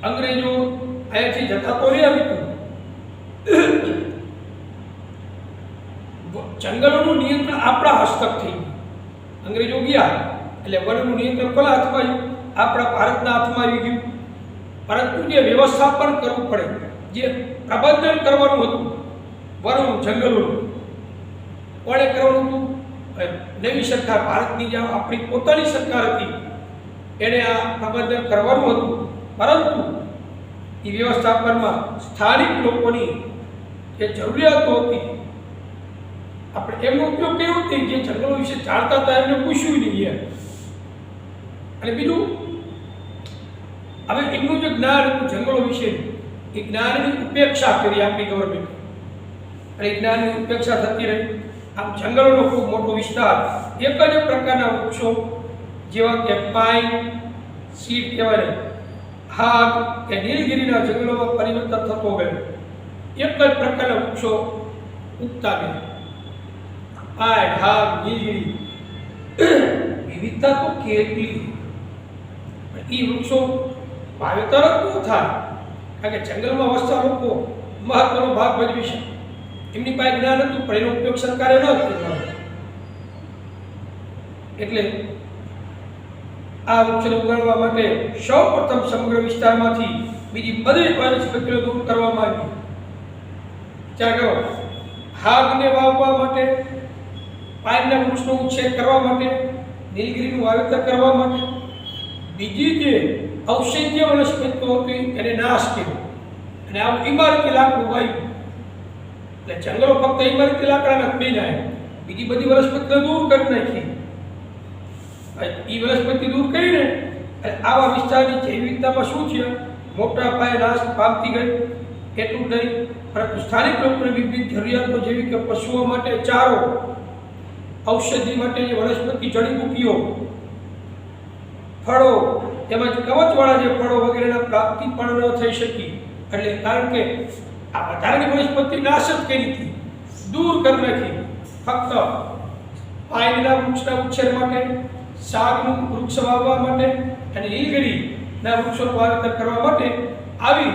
Speaker 1: અંગ્રેજો અહીંયાથી જતા તો રહ્યા મિત્રો. જંગલોનું નિયંત્રણ આપણા હસ્તક થઈ ગયું. અંગ્રેજો ગયા એટલે વનનું નિયંત્રણ કોના હાથમાં આવ્યું? આપણા ભારતના હાથમાં આવી ગયું. પરંતુ જે વ્યવસ્થાપન કરવું પડે, જે પ્રબંધન કરવાનું હતું વનનું, જંગલોનું, કોણે કરવાનું હતું? નવી સરકાર, ભારતની જે આપણી પોતાની સરકાર હતી એણે આ પ્રબંધન કરવાનું હતું. પરંતુ એ વ્યવસ્થાપનમાં સ્થાનિક લોકોની જે જરૂરિયાતો હતી, આપણે એમનો ઉપયોગ કેવો હતી, જે જંગલો વિશે જાણતા હતા એમને પૂછ્યું નહીં. અને બીજું, હવે એમનું જે જ્ઞાન હતું જંગલો વિશે, એ જ્ઞાનની ઉપેક્ષા કરી આપણી ગવર્મેન્ટ, અને એ જ્ઞાનની ઉપેક્ષા થતી રહી. આમ જંગલોનો ખૂબ મોટો વિસ્તાર એક જ પ્રકારના વૃક્ષો જેવા કે પાઇન, સીડ કહેવાય, હાગ કે નીલગિરીના જંગલોમાં પરિવર્તન થતો ગયો. એક જ પ્રકારના વૃક્ષો ઉગતા ગયા. પાઇન, હાગ, નીલગિરી, વિવિધતા તો કેટલી! એ વૃક્ષો વાવેતર જ ન થાય, કારણ કે જંગલમાં વસતા લોકો મહત્વનો ભાગ ભજવી શકે. એમની પાસે જ્ઞાન હતું પણ એનો ઉપયોગ સરકારે ન કર્યો. એટલે આ વૃક્ષને ઉગાડવા માટે સૌ પ્રથમ સમગ્ર વિસ્તારમાંથી બીજી બધી વનસ્પતિઓ દૂર કરવામાં આવી. વિચાર કરો, હાગને વાવવા માટે, પાઇનના વૃક્ષનો ઉછેર કરવા માટે, નીલગિરીનું વાવેતર કરવા માટે, બીજી જે ઔષધીય વનસ્પતિઓ હતી એને નાશ કર્યો અને આવું ઇમારતી લાકડું વાવ્યું. એટલે જંગલો ફક્ત ઇમારતી લાકડાના જ બન્યા, બીજી બધી વનસ્પતિઓ દૂર કરી નાખી. એ વનસ્પતિ દૂર કરીને આવા વિસ્તારની જૈવ વિવિધતામાં શું છે, મોટા પાયે નાશ પામતી ગઈ. એટલું નહીં, પરંતુ સ્થાનિક લોકોને વિવિધ જરૂરિયાતો જેવી કે પશુઓ માટે ચારો, ઔષધિ માટે જે વનસ્પતિ જડીબુટ્ટીઓ, ફળો તેમજ કવચવાળા જે ફળો વગેરેના પ્રાપ્તિ પણ ન થઈ શકી. એટલે કારણ કે આ વધારાની વનસ્પતિ નાશ જ કરી હતી, દૂર કરી નાખી. ફક્ત પાઇનના વૃક્ષના ઉછેર માટે, શાકનું વૃક્ષ વાવવા માટે અને નીલગિરીના વૃક્ષોનું વાવેતર કરવા માટે આવી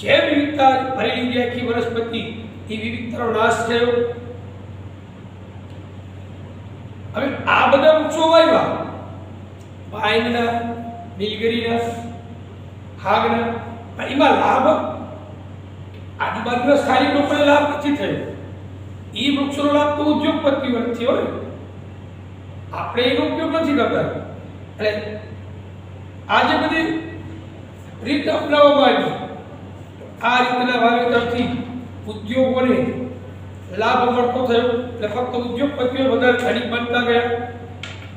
Speaker 1: જે વિવિધતા ભરેલી જે આખી વનસ્પતિ, એ વિવિધતાનો નાશ થયો. હવે આ બધા વૃક્ષો વાવ્યા, પાઇનના, નીલગિરીના, હાગના, એમાં લાભ આજુબાજુના સ્થાનિક લોકોને લાભ નથી થયો. એ વૃક્ષોનો લાભ તો ઉદ્યોગપતિઓને થયો ને, આપણે એનો ઉપયોગ નથી કરતા. એટલે આજે બધી રીત અપનાવવામાં આવી. આ રીતના વાવેતરથી ઉદ્યોગોને લાભ મળતો થયો. એટલે ફક્ત ઉદ્યોગપતિઓ વધારે ધનિક બનતા ગયા,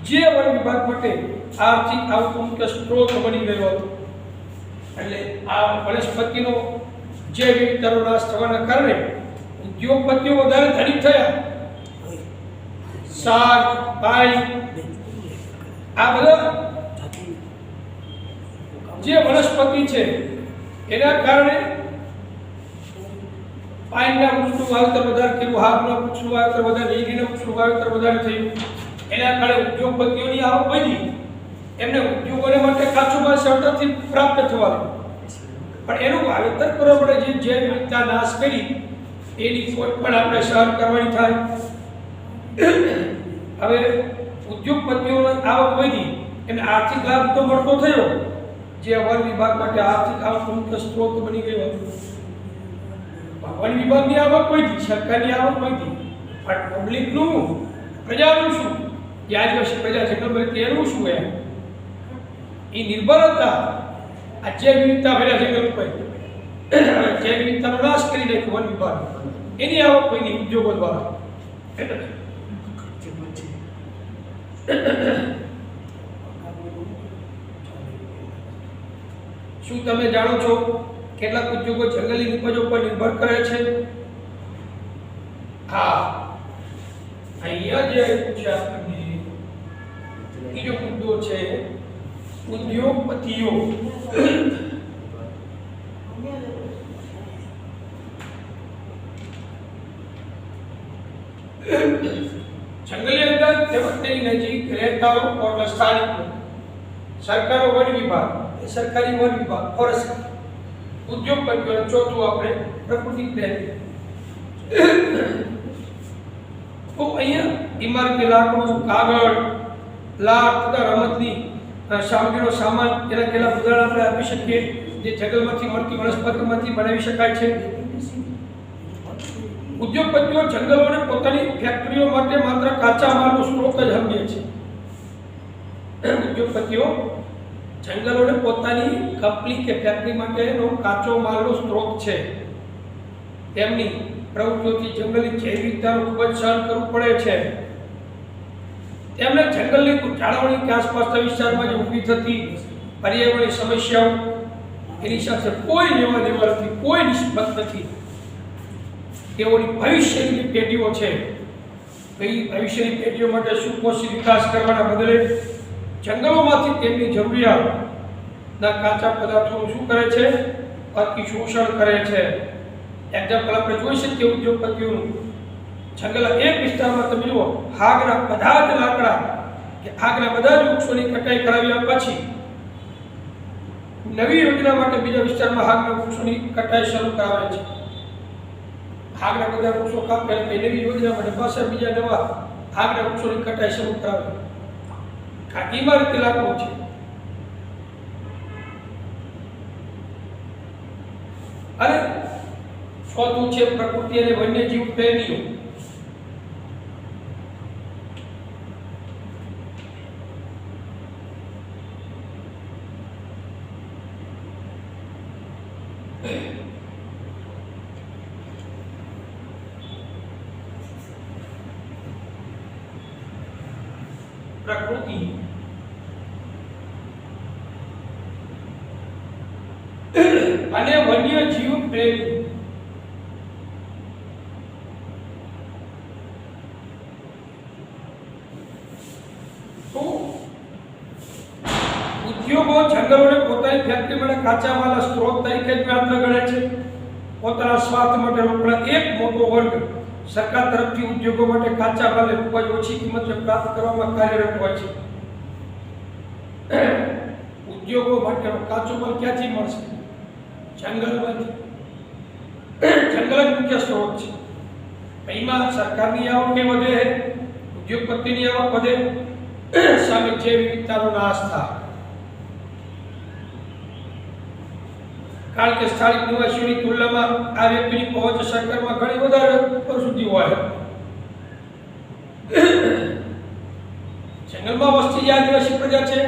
Speaker 1: જે વન વિભાગ માટે આર્થિક આવકનો મુખ્ય સ્ત્રોત બની ગયો હતો. એટલે આ વનસ્પતિનો જે વિવિધતાનો નાશ થવાના કારણે ઉદ્યોગપતિઓ વધારે ધનિક થયા. શાક, પાઇન, આ બધા જે વનસ્પતિ છે એના કારણે પાઇનના વૃક્ષનું વાવેતર વધારે કર્યું, હાગના વૃક્ષનું વાવેતર વધારે, નીલગિરીના વૃક્ષનું વાવેતર વધારે થયું. એના કારણે ઉદ્યોગપતિઓની આવક વધી. એમને ઉદ્યોગોને માટે કાચો માલ સરળતાથી પ્રાપ્ત થવા લાગ્યો. પણ એનું વાવેતર કરવા માટે જે વિવિધતા નાશ કરી એની કોઈ પણ આપણે સહન કરવાની થાય. હવે ઉદ્યોગપતિઓની આવક વધી, એમને આર્થિક લાભ તો મળતો થયો, જે વન વિભાગ માટે આર્થિક આવકનો મુખ્ય સ્ત્રોત બની ગયો. વન વિભાગની આવક વધી, સરકારની આવક વધી, પણ પબ્લિકનું, પ્રજાનું શું? જે આદિવાસી પ્રજા છે એનું શું? એ નિર્ભર હતા આ જે વિવિધતા ભર્યા જંગલ ઉપર, જે વિવિધતાનો નાશ કરી નાખ્યો વન વિભાગ, એની આવક વધી ઉદ્યોગો દ્વારા. શું તમે જાણો છો કેટલાક ઉદ્યોગો જંગલી ઉપજો પર નિર્ભર કરે છે? હા, અહીંયા જે છે આપણને બીજો મુદ્દો છે ઉદ્યોગપતિઓ. જંગલી અંદર તેની નજીક રહેતા સ્થાનિક સરકારો, વન વિભાગ, સરકારી વન વિભાગ, ફોરેસ્ટ, ઉદ્યોગપતિઓ, ચોથું આપણે પ્રકૃતિ પ્રેમી. તો અહીંયા ઇમારતી લાકડું, કાગળ, લાખ તથા રમતની સામગ્રીનો સામાન, એના કેટલાક ઉદાહરણ આપણે આપી શકીએ. જે જંગલમાંથી મળતી વનસ્પતિમાંથી બનાવી શકાય છે. ઉદ્યોગપતિઓ જંગલોને પોતાની ફેક્ટરીઓ માટે માત્ર કાચા માલનો સ્ત્રોત જ સમજે છે. ઉદ્યોગપતિઓ જંગલોને પોતાની કંપની કે ફેક્ટરી માટેનો કાચો માલનો સ્ત્રોત છે. તેમની પ્રવૃત્તિઓથી જંગલની જૈવ વિવિધતાનું ખૂબ જ સહન કરવું પડે છે. તેમને જંગલની જાળવણી કે આસપાસના વિસ્તારમાં જે ઊભી થતી પર્યાવરણીય સમસ્યાઓ એની સાથે કોઈ લેવા દેવા નથી, કોઈ નિસ્બત નથી. તેઓની ભવિષ્યની પેઢીઓ છે, ભવિષ્યની પેઢીઓ માટે સુપોષિત વિકાસ કરવાના બદલે જંગલોમાંથી તેમની જરૂરિયાતના કાચા પદાર્થોનું શું કરે છે? અતિશોષણ કરે છે. એક્ઝામ્પલ આપણે જોઈ શકીએ ઉદ્યોગપતિઓનું. જંગલ એક વિસ્તારમાં તમે જુઓ, આગના બધા જ લાકડા કે આગના બધા જ વૃક્ષોની કટાઈ કરાવ્યા પછી નવી યોજના માટે બીજા વિસ્તારમાં આગના વૃક્ષોની કટાઈ શરૂ કરાવે છે. આગના બધા વૃક્ષો કાપે એટલે નવી યોજના માટે પાછા બીજા નવા આગના વૃક્ષોની કટાઈ શરૂ કરાવે. આ ઇમારતી લાકડું છે. અને ચોથું છે પ્રકૃતિ અને વન્યજીવ પ્રેમીઓ. પ્રકૃતિ અને વન્યજીવ પ્રેમી. ઉદ્યોગો જંગલોને પોતાની ફેક્ટરી માટે કાચા માલના સ્ત્રોત તરીકે જ માત્ર ગણે છે. પોતાના સ્વાર્થ માટે રોકડા એક મોટો વર્ગ સરકાર તરફથી ઉદ્યોગો માટે કાચા માલને ખૂબ જ ઓછી કિંમતે પ્રાપ્ત કરવામાં કાર્યરત હોય છે. ઉદ્યોગો માટેનો કાચો માલ ક્યાંથી મળશે? જંગલમાંથી. જંગલ જ મુખ્ય સ્ત્રોત છે. એમાં સરકારની આવક વધે, ઉદ્યોગપતિની આવક વધે, સામે જૈવ વિવિધતાનો નાશ થાય. કારણ કે સ્થાનિક નિવાસીઓની તુલનામાં આ વ્યક્તિની પહોંચ સરકારમાં ઘણી વધારે ઉપર સુધી હોય. જંગલમાં વસતી જે આદિવાસી પ્રજા છે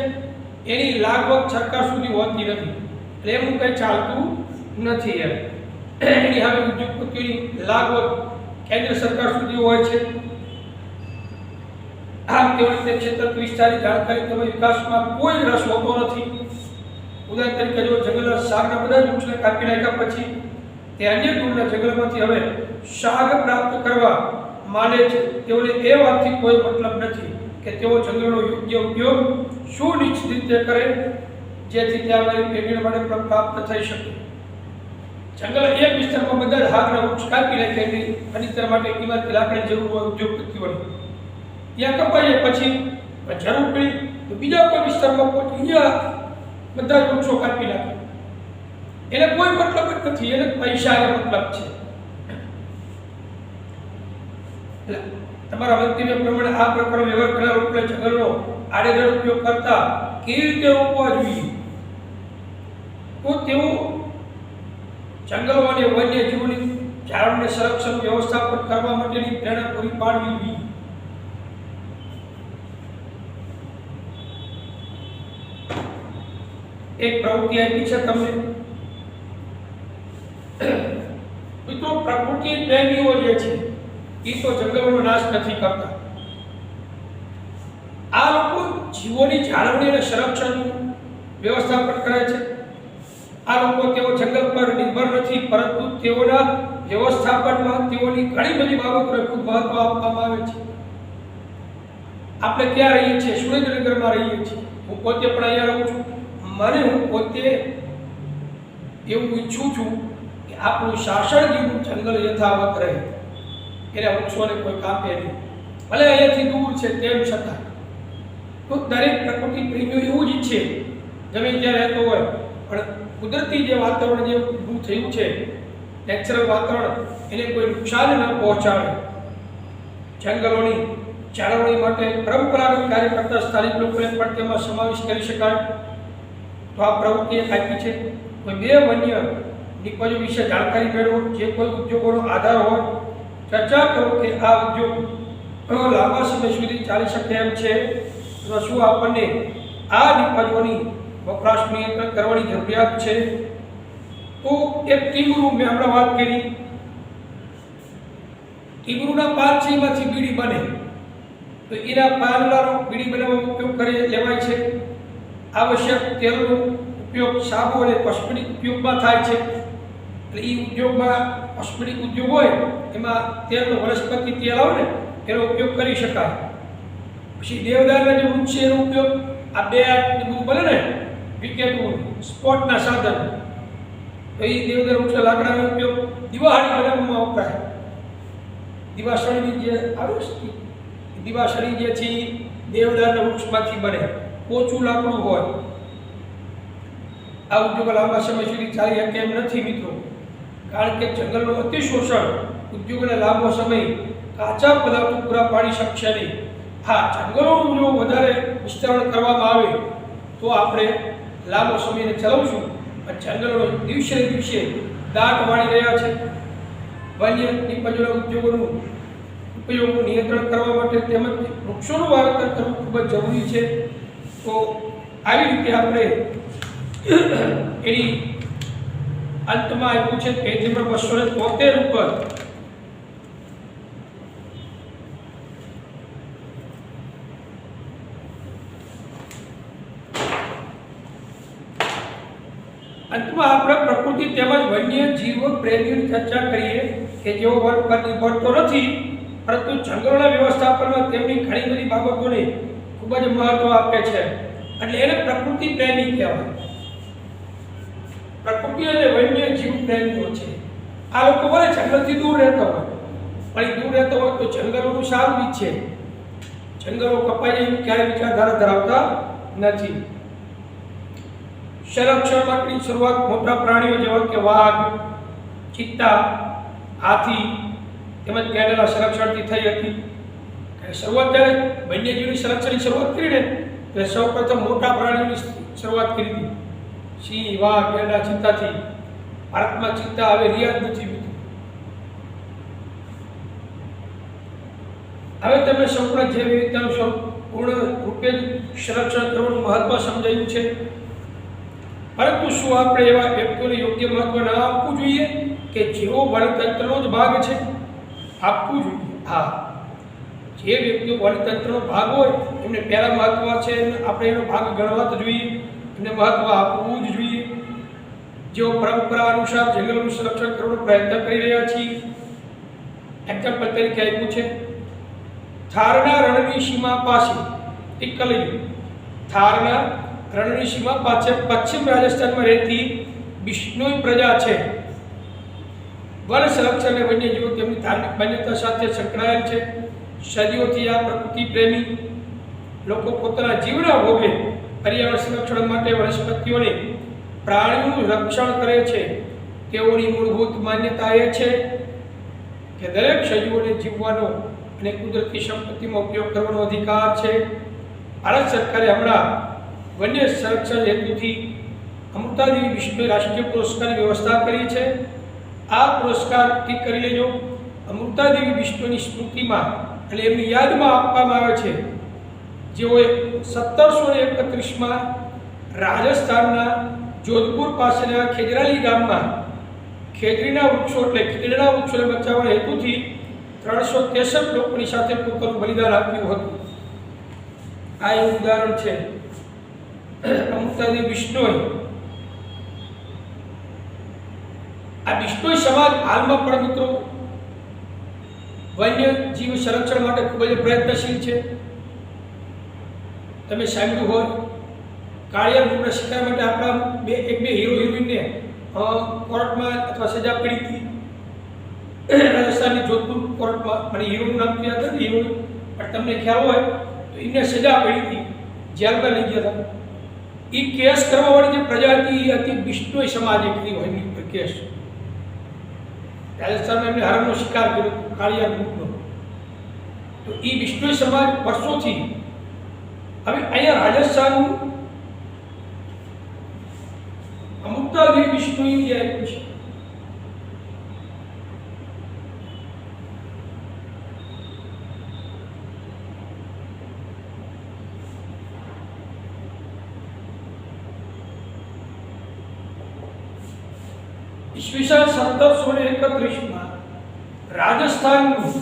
Speaker 1: એની લાગવગ સરકાર સુધી હોતી નથી, એટલે એનું કંઈ ચાલતું નથી. એની હવે ઉદ્યોગપતિઓની લાગવગ કેન્દ્ર સરકાર સુધી હોય છે. આમ તેઓ તે ક્ષેત્ર વિસ્તારની જાણકારી તેમજ વિકાસમાં કોઈ રસ હોતો નથી. ઉદાહરણ તરીકે જો જંગલના શાકના બધા જ વૃક્ષને કાપી નાખ્યા પછી તે અન્ય દૂરના જંગલમાંથી હવે શાક પ્રાપ્ત કરવા માંડે છે. તેઓને એ વાતથી કોઈ મતલબ નથી કે તેઓ જંગલનો યોગ્ય ઉપયોગ સુનિશ્ચિત રીતે કરે જેથી તે આવનારી પેઢીઓ માટે પ્રાપ્ત થઈ શકે. જંગલ એક વિસ્તારમાં બધા જ આગના વૃક્ષ કાપી નાખે એટલે ફર્નિચર માટે કિંમતી લાકડાની જરૂર હોય ઉદ્યોગપતિઓને. ત્યાં કપાઈએ પછી જરૂર પડી તો બીજા કોઈ વિસ્તારમાં પહોંચી અહીંયા બધા જ વૃક્ષો કાપી નાખે. એને કોઈ મતલબ જ નથી, એને પૈસાનો મતલબ છે. તમારા મંતવ્ય પ્રમાણે આ પ્રકારનો વ્યવહાર કરનાર લોકોને જંગલનો આડેધડ ઉપયોગ કરતા કેવી રીતે રોકવા જોઈએ? તો તેઓ જંગલો અને વન્યજીવોની જાળવણી સંરક્ષણ વ્યવસ્થાપન કરવા માટેની પ્રેરણા પૂરી પાડવી જોઈએ. એક પ્રવૃત્તિ આપી છે તમને મિત્રો. પ્રકૃતિ પ્રેમીઓ જે છે એ તો જંગલોનો નાશ નથી કરતા. આ લોકો જીવોની જાળવણી અને સંરક્ષણનું વ્યવસ્થાપન કરે છે. આ લોકો તેઓ જંગલ પર નિર્ભર નથી, પરંતુ તેઓના વ્યવસ્થાપનમાં તેઓની ઘણી બધી બાબતોને ખૂબ મહત્વ આપવામાં આવે છે. આપણે ક્યાં રહીએ છીએ? સુરેન્દ્રનગરમાં રહીએ છીએ. હું પોતે પણ અહીંયા રહું છું. હું પોતે એવું ઈચ્છું છું કે આપણું શાસન જેવું જંગલ યથાવત રહે, એના વૃક્ષોને કોઈ કાપે નહીં, ભલે અહીંયાથી દૂર છે તેમ છતાં. તો દરેક પ્રકૃતિ પ્રેમીઓ એવું જ ઈચ્છે, ગમે ત્યાં રહેતો હોય પણ કુદરતી જે વાતાવરણ જે ઊભું થયું છે, નેચરલ વાતાવરણ, એને કોઈ નુકસાન ન પહોંચાડે. જંગલોની જાળવણી માટે પરંપરાગત કાર્ય કરતા સ્થાનિક લોકોને પણ તેમાં સમાવેશ કરી શકાય. તો આ પ્રવૃત્તિ એક આપી છે કોઈ બે વન્ય નિપજો વિશે જાણકારી મેળવો, જે કોઈ ઉદ્યોગોનો આધાર હોય, ચર્ચા કરો કે આ ઉદ્યોગ લાંબા સમય સુધી ચાલી શકે એમ છે, તો શું આપણને આ નિપજોની વપરાશ નિયંત્રણ કરવાની જરૂરિયાત છે. તો એક ટીંગરું મેં હમણાં વાત કરી, ટીંગરુંના પાન છે એમાંથી બીડી બને, તો એના પાંદડાનો બીડી બનાવવામાં ઉપયોગ કરી લેવાય છે. આવશ્યક તેલનો ઉપયોગ સાબુ અને કોસ્મેટિક ઉપયોગમાં થાય છે. એટલે એ ઉદ્યોગમાં કોસ્મેટિક ઉદ્યોગ હોય એમાં તેલનો વનસ્પતિ તેલ આવે ને એનો ઉપયોગ કરી શકાય. પછી દેવદારના જે વૃક્ષ છે એનો ઉપયોગ આ બે બધું બને ને વિકેટ સ્પોર્ટના સાધન, તો એ દેવદાર વૃક્ષના લાકડાનો ઉપયોગ દિવાળી બનાવવામાં વપરાય. દિવાસળીની જે આવે છે દિવાસળી જે છે દેવદારના વૃક્ષમાંથી બને, ઓછું લાકડું હોય. આ ઉદ્યોગો લાંબા સમય સુધી ચાલી શકે એમ નથી મિત્રો, કારણ કે જંગલનું અતિશોષણ ઉદ્યોગોને લાંબો સમય કાચા પદાર્થો પૂરા પાડી શકશે નહીં. હા, જંગલોનું જો વધારે વિસ્તરણ કરવામાં આવે તો આપણે લાંબો સમયને ચલાવશું, પણ જંગલો દિવસે ને દિવસે દાટ વાળી રહ્યા છે. વન્ય નિપજોના ઉદ્યોગોનું ઉપયોગનું નિયંત્રણ કરવા માટે તેમજ વૃક્ષોનું વાવેતર કરવું ખૂબ જ જરૂરી છે. તો આવી રીતે આપણે એની અંતમાં આવ્યું છે પેજ નંબર 273 ઉપર અંતમાં આપણે પ્રકૃતિ તેમજ વન્ય જીવ પ્રેમીઓની ચર્ચા કરીએ કે જેઓ વન પર નિર્ભર તો નથી, પરંતુ જંગલોના વ્યવસ્થાપનમાં તેમની ઘણી બધી બાબતોને ખૂબ જ મહત્વ આપે છે. એટલે એને પ્રકૃતિ પ્રેમી કહેવાય. પ્રકૃતિ અને વન્ય જીવ પ્રેમીઓ છે. આ લોકો ભલે જંગલથી દૂર રહેતા હોય, પણ દૂર રહેતા હોય તો જંગલોનું સારું જ છે. જંગલો કપાઈ જાય એવી ક્યારેય વિચારધારા ધરાવતા નથી. સંરક્ષણ માટેની શરૂઆત મોટા પ્રાણીઓ જેવા કે વાઘ, ચિત્તા, હાથી તેમજ ગેંડાના સંરક્ષણથી થઈ હતી. શરૂઆત જ્યારે વન્યજીવની સંરક્ષણની શરૂઆત કરી ને તો સૌપ્રથમ મોટા પ્રાણીઓની શરૂઆત કરી હતી. સિંહ, વાઘ, ગેંડા, ચિત્તાથી. ભારતમાં ચિત્તા હવે રિયાદ નથી. હવે તમે સંપૂર્ણ જૈવ વિવિધતાનું સંપૂર્ણ રૂપે સંરક્ષણ કરવાનું મહત્વ સમજાયું છે. પરંતુ શું આપણે એવા વ્યક્તિઓને યોગ્ય મહત્વ ના આપવું જોઈએ કે જેઓ વનતંત્રનો જ ભાગ છે? આપવું જોઈએ. હા, જે વ્યક્તિઓ વનતંત્રનો ભાગ હોય એમને પહેલા મહત્વ છે, આપણે એનો ભાગ ગણવા જ જોઈએ, એમને મહત્વ આપવું જ જોઈએ. જેઓ પરંપરા અનુસાર જંગલોનું સંરક્ષણ કરવાનો પ્રયત્ન કરી રહ્યા છીએ. એક્ઝામ્પલ તરીકે આપ્યું છે થારના રણની સીમા પાસે ટિક્કલી. થારના રણની સીમા પાસે પશ્ચિમ રાજસ્થાનમાં રહેતી બિશ્નોઈ પ્રજા છે. વન સંરક્ષણ અને વન્યજીવો તેમની ધાર્મિક માન્યતા સાથે સંકળાયેલ છે. સદીઓથી આ પ્રકૃતિ પ્રેમી લોકો પોતાના જીવના ભોગે પર્યાવરણ સંરક્ષણ માટે વનસ્પતિઓને પ્રાણીઓનું રક્ષણ કરે છે. તેઓની મૂળભૂત માન્યતા એ છે કે દરેક સજીવોને જીવવાનો અને કુદરતી સંપત્તિમાં ઉપયોગ કરવાનો અધિકાર છે. ભારત સરકારે હમણાં વન્ય સંરક્ષણ હેતુથી અમૃતાદેવી બિશ્નોઈ રાષ્ટ્રીય પુરસ્કારની વ્યવસ્થા કરી છે. આ પુરસ્કાર ટીક કરી લેજો. અમૃતાદેવી બિશ્નોઈની સ્મૃતિમાં એટલે એમની યાદમાં આપવામાં આવે છે, જેઓએ 1731માં રાજસ્થાનના જોધપુર પાસેના ખેજરાલી ગામમાં ખેજરીના વૃક્ષો એટલે ખીજડા વૃક્ષોને બચાવવાના હેતુથી 363 લોકોની સાથે પોતાનું બલિદાન આપ્યું હતું. આ એક ઉદાહરણ છે. અમૃતાદેવી બિશ્નોઈ. આ બિશ્નોઈ સમાજ હાલમાં પણ મિત્રો વન્ય જીવ સંરક્ષણ માટે ખૂબ જ પ્રયત્નશીલ છે. તમે સાંભળ્યું હોય કાળિયા મૃગના શિકાર માટે આપણા એક બે હીરો હિરોઈનને કોર્ટમાં અથવા સજા પડી હતી. રાજસ્થાનની જોધપુર કોર્ટમાં. મને હીરોનું નામ યાદ નથી, હીરોઈન, પણ તમને ખ્યાલ હોય તો એમને સજા પડી હતી, જેલમાં લઈ ગયા હતા. એ કેસ કરવાવાળી જે પ્રજાતિ હતી બિશ્નોઈ સમાજે કરી હોય એમની ઉપર કેસ. રાજસ્થાનમાં એમને હરણનો શિકાર કર્યો કાળિયા મૃગનો. તો એ બિશ્નોઈ સમાજ વર્ષોથી હવે અહીંયા રાજસ્થાનનું અમૃતાદેવી વિષ્ણુએ જે આપ્યું છે. ઈસવીસન 1731 રાજસ્થાનનું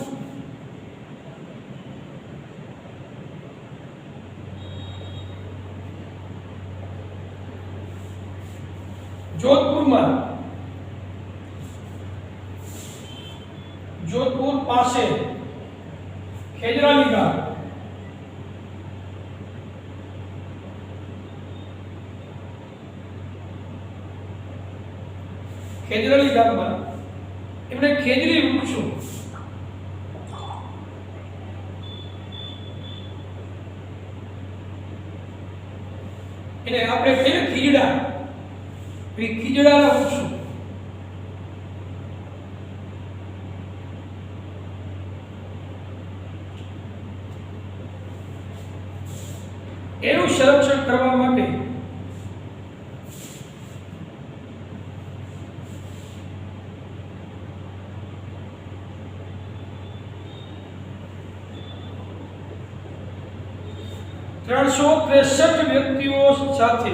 Speaker 1: જોધપુર પાસે ખેજરાલી ગામ ખેજરાલી ગામમાં એમણે ખેજરી વૃક્ષો એને આપણે કહીએ ખીજડા, એ ખીજડાના વૃક્ષો એનું સંરક્ષણ કરવા માટે ત્રણસો 63 વ્યક્તિઓ સાથે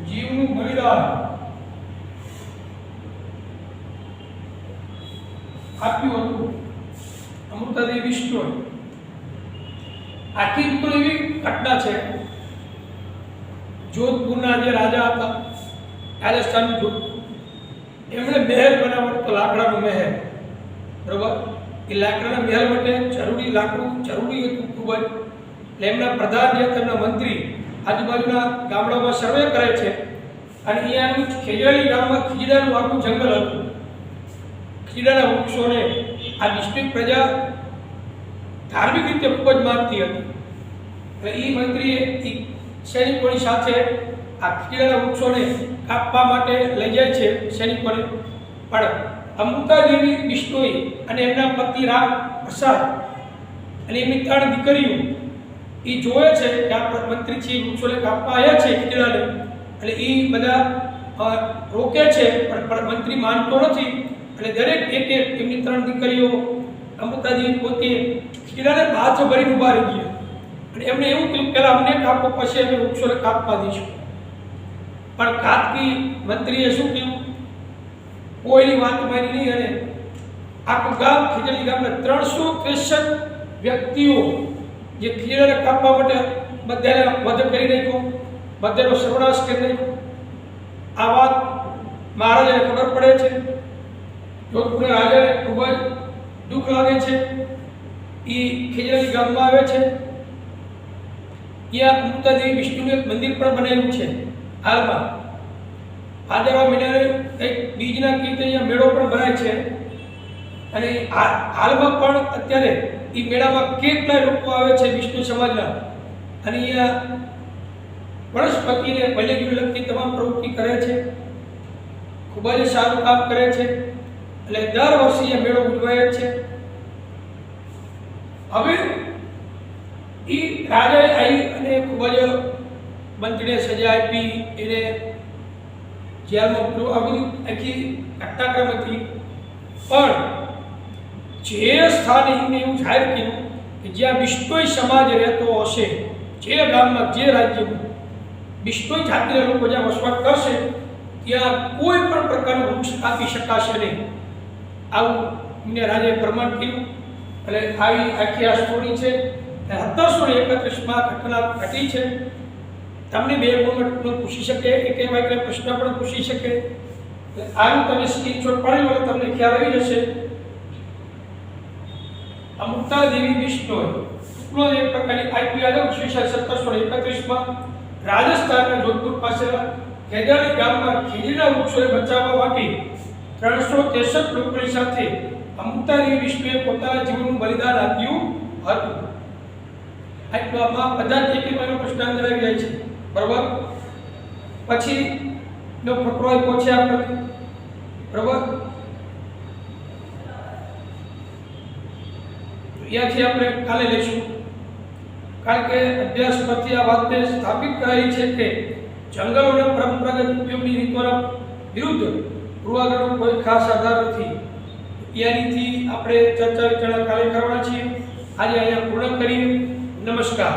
Speaker 1: જીવનું બલિદાન આપ્યું હતું અમૃતાદેવી વિષ્ણુએ. આખી તો એવી ઘટના છે. જોધપુરના જે રાજા હતા રાજસ્થાનનું જોધપુર, એમણે મહેલ બનાવવાનો તો લાકડાનો મહેલ, બરોબર. એ લાકડાના મહેલ માટે જરૂરી લાકડું જરૂરી હતું ખૂબ જ. એટલે એમના પ્રધાન જે તેમના મંત્રી આજુબાજુના ગામડામાં સર્વે કરે છે અને અહીંયાનું ખેજરાલી ગામમાં ખીજડાનું આખું જંગલ હતું. ખીજડાના વૃક્ષોને આ ડિસ્ટ્રિક્ટ પ્રજા ધાર્મિક રીતે ખૂબ જ માનતી હતી. એટલે એ મંત્રીએ સૈનિકોની સાથે આ ખીજડાના વૃક્ષોને કાપવા માટે લઈ જાય છે સૈનિકોને. પણ અમૃતાદેવી વિષ્ણુએ અને એમના પતિ રામ પ્રસાદ અને એમની 3 દીકરીઓ એ જોવે છે કે આ મંત્રી છે વૃક્ષોને કાપવા આવ્યા છે ખીજડાને, એટલે એ બધા રોકે છે પણ મંત્રી માનતો નથી. એટલે દરેક એક એમની 3 દીકરીઓ અમૃતાદેવી પોતે ખીજડાને હાથ ભરીને ઉભા રહી ગયા અને એમણે એવું કહ્યું પહેલાં અમને કાપો પછી અમે વૃક્ષોને કાપવા દઈશું. પણ ઘાતકી મંત્રીએ શું કહ્યું, કોઈની વાત માની નહીં અને આખું ગામ ખીજડી ગામના 363 વ્યક્તિઓ જે ખીજડાને કાપવા માટે બધાને વધ કરી નાખ્યો, બધાનો સર્વનાશ કરી નાખ્યો. આ વાત મહારાજાને ખબર પડે છે. જોધપુરના રાજાને ખૂબ જ દુઃખ લાગે છે. એ ખીજડી ગામમાં આવે છે. ત્યાં અમૃતાદેવી વિષ્ણુનું એક મંદિર પણ બનાવ્યું છે. હાલમાં ભાદરવા મહિનાને કંઈક બીજના કીર્તે અહીંયા મેળો પણ ભરાય છે અને હાલમાં પણ અત્યારે એ મેળામાં કેટલાય લોકો આવે છે વિષ્ણુ સમાજના અને અહીંયા વનસ્પતિને વન્યજીવને લગતી તમામ પ્રવૃત્તિ કરે છે. ખૂબ જ સારું કામ કરે છે. એટલે દર વર્ષે અહીંયા મેળો ઉજવાય છે. હવે એ રાજાએ આવી અને ખૂબ જ મંત્રીને સજા આપી, એને જેલમાં મૂક્યો. આ બધી આખી ઘટનાક્રમ હતી. પણ જે સ્થાને એમને એવું જાહેર કર્યું કે જ્યાં બિશ્નોઈ સમાજ રહેતો હશે, જે ગામમાં જે રાજ્યમાં બિશ્નોઈ જાતિના લોકો જ્યાં વસવાટ કરશે ત્યાં કોઈ પણ પ્રકારનું વૃક્ષ કાપી શકાશે નહીં. આવું એમને રાજાએ પ્રમાણ કર્યું. એટલે આવી આખી આ સ્ટોરી છે. 1731માં ઘટના ઘટી છે. તમને 2 મોમેન્ટ પૂછી શકે, એક એવા એક પ્રશ્ન પણ પૂછી શકે. આનું તમે સ્ક્રીનશોટ પાડી લો, તમને ખ્યાલ આવી જશે. અમૃતાદેવી વિષ્ણુએ ટુકડો એક પ્રકારની આઈપી આવ્યો ઈસવીસન 1731માં રાજસ્થાનના જોધપુર પાસેના ખેજરાલી ગામમાં ખીજડીના વૃક્ષોને બચાવવા માટે 363 લોકોની સાથે અમૃતાદેવી વિષ્ણુએ પોતાના જીવનનું બલિદાન આપ્યું હતું. આમાં બધા જ એક પ્રશ્ન અંદર આવી જાય છે, બરોબર. પછી નો ફકરો આપ્યો છે આપણે, બરોબર. ત્યાંથી આપણે કાલે લઈશું, કારણ કે અભ્યાસ પરથી આ વાતને સ્થાપિત કરાઈ છે કે જંગલોને પરંપરાગત ઉપયોગની રીતોના વિરુદ્ધ પૂર્વાગ્રહનો કોઈ ખાસ આધાર નથી. ત્યાંથી આપણે ચર્ચા વિચારણા કાલે કરવાના છીએ. આજે અહીંયા પૂર્ણ કરીએ. નમસ્કાર.